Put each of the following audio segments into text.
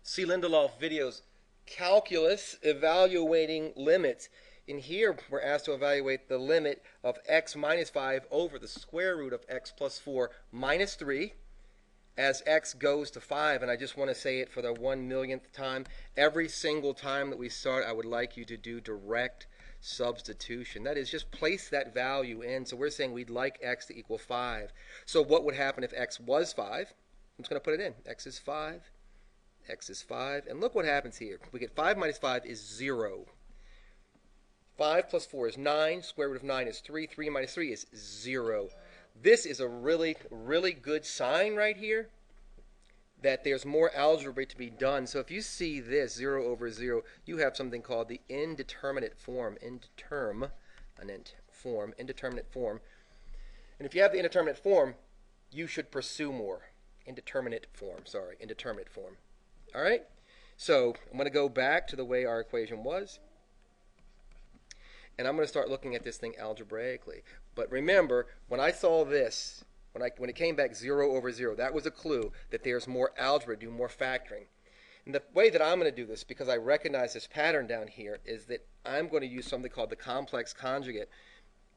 See Lindelof videos, calculus, evaluating limits. In here, we're asked to evaluate the limit of x minus 5 over the square root of x plus 4 minus 3 as x goes to 5. And I just want to say it for the 1,000,000th time. Every single time that we start, I would like you to do direct substitution. That is, just place that value in. So we're saying we'd like x to equal 5. So what would happen if x was 5? I'm just going to put it in. X is 5. X is 5. And look what happens here. We get 5 minus 5 is 0. 5 plus 4 is 9. Square root of 9 is 3. 3 minus 3 is 0. This is a really, really good sign right here that there's more algebra to be done. So if you see this, 0 over 0, you have something called the indeterminate form. Indeterminate form. And if you have the indeterminate form, you should pursue more. Indeterminate form. All right? So I'm going to go back to the way our equation was. And I'm going to start looking at this thing algebraically. But remember, when I saw this, when it came back 0 over 0, that was a clue that there's more algebra, do more factoring. And the way that I'm going to do this, because I recognize this pattern down here, is that I'm going to use something called the complex conjugate.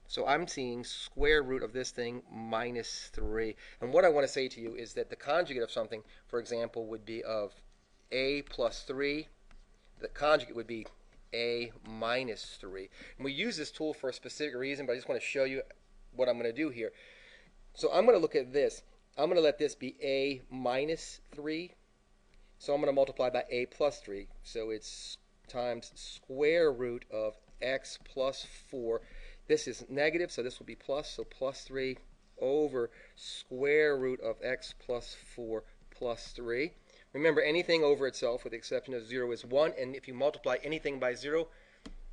So I'm seeing square root of this thing minus 3. And what I want to say to you is that the conjugate of something, for example, would be of a plus 3. The conjugate would be a minus 3. And we use this tool for a specific reason, but I just want to show you what I'm going to do here. So I'm going to look at this. I'm going to let this be a minus 3. So I'm going to multiply by a plus 3. So it's times square root of x plus 4. This is negative, so this will be plus. So plus 3 over square root of x plus 4 plus 3. Remember, anything over itself, with the exception of 0, is 1. And if you multiply anything by 0,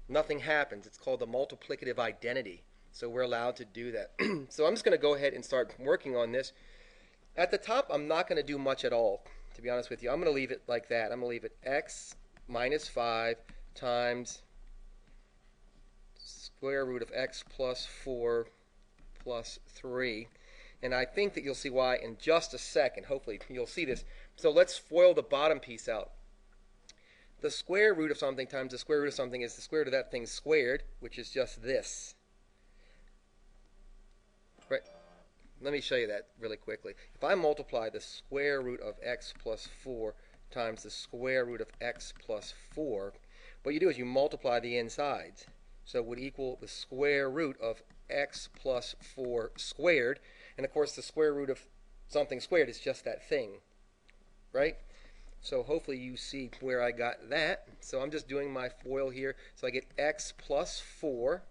nothing happens. It's called the multiplicative identity. So we're allowed to do that. So I'm just going to go ahead and start working on this. At the top, I'm not going to do much at all, to be honest with you. I'm going to leave it like that. I'm going to leave it x minus 5 times square root of x plus 4 plus 3. And I think that you'll see why in just a second. Hopefully you'll see this. So let's FOIL the bottom piece out. The square root of something times the square root of something is the square root of that thing squared, which is just this. Right? Let me show you that really quickly. If I multiply the square root of x plus 4 times the square root of x plus 4, what you do is you multiply the insides. So it would equal the square root of x plus 4 squared. And of course, the square root of something squared is just that thing, right? So hopefully you see where I got that. So I'm just doing my FOIL here. So I get x plus 4.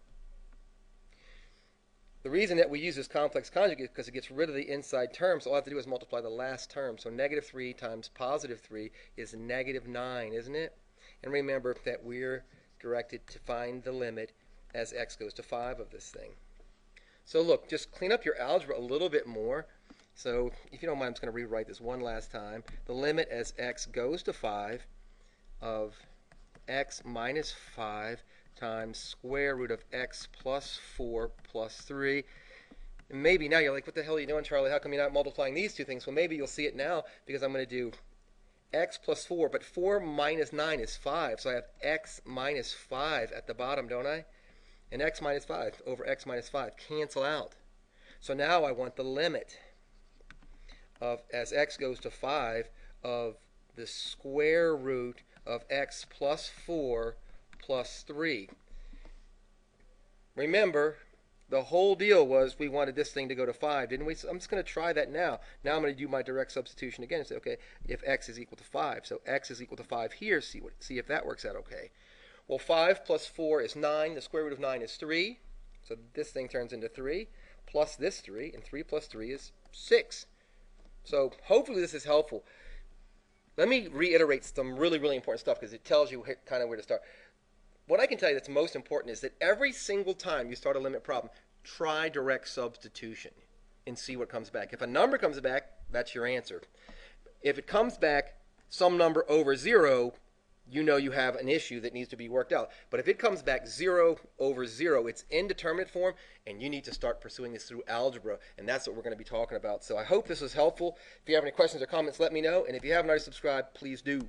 The reason that we use this complex conjugate is because it gets rid of the inside term. So all I have to do is multiply the last term. So negative 3 times positive 3 is negative 9, isn't it? And remember that we're directed to find the limit as x goes to 5 of this thing. So look, just clean up your algebra a little bit more. So if you don't mind, I'm just going to rewrite this one last time. The limit as x goes to 5 of x minus 5 times square root of x plus 4 plus 3. And maybe now you're like, what the hell are you doing, Charlie? How come you're not multiplying these two things? Well, maybe you'll see it now, because I'm going to do x plus 4, but 4 minus 9 is 5. So I have x minus 5 at the bottom, don't I? And x minus 5 over x minus 5 cancel out. So now I want the limit of, as x goes to 5, of the square root of x plus 4 plus 3. Remember, the whole deal was we wanted this thing to go to 5, didn't we? So I'm just going to try that now. Now I'm going to do my direct substitution again and say, okay, if x is equal to 5. So x is equal to 5 here. See if that works out okay. Well, 5 plus 4 is 9. The square root of 9 is 3. So this thing turns into 3 plus this 3. And 3 plus 3 is 6. So hopefully this is helpful. Let me reiterate some really, really important stuff because it tells you kind of where to start. What I can tell you that's most important is that every single time you start a limit problem, try direct substitution and see what comes back. If a number comes back, that's your answer. If it comes back some number over 0, you know you have an issue that needs to be worked out. But if it comes back 0 over 0, it's indeterminate form, and you need to start pursuing this through algebra, and that's what we're going to be talking about. So I hope this was helpful. If you have any questions or comments, let me know, and if you haven't already subscribed, please do.